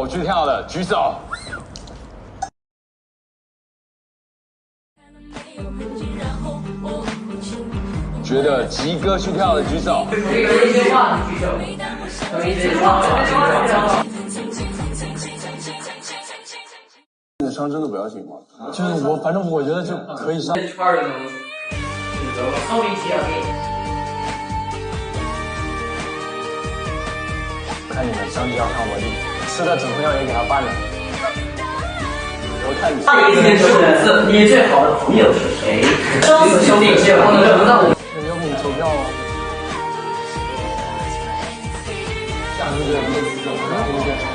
我去跳的举手。觉得吉哥去跳的举手。有一句话举手。有一句话举手。你上真的不要紧吗？就是我，反正我觉得就可以上。圈儿里头说明题要给。看你们相机要看我的，吃的怎么样也给他办了。我看你。下一件事，你最好的朋友是谁？生死兄弟结婚了，那我。要不你投票啊？下次见，对不对？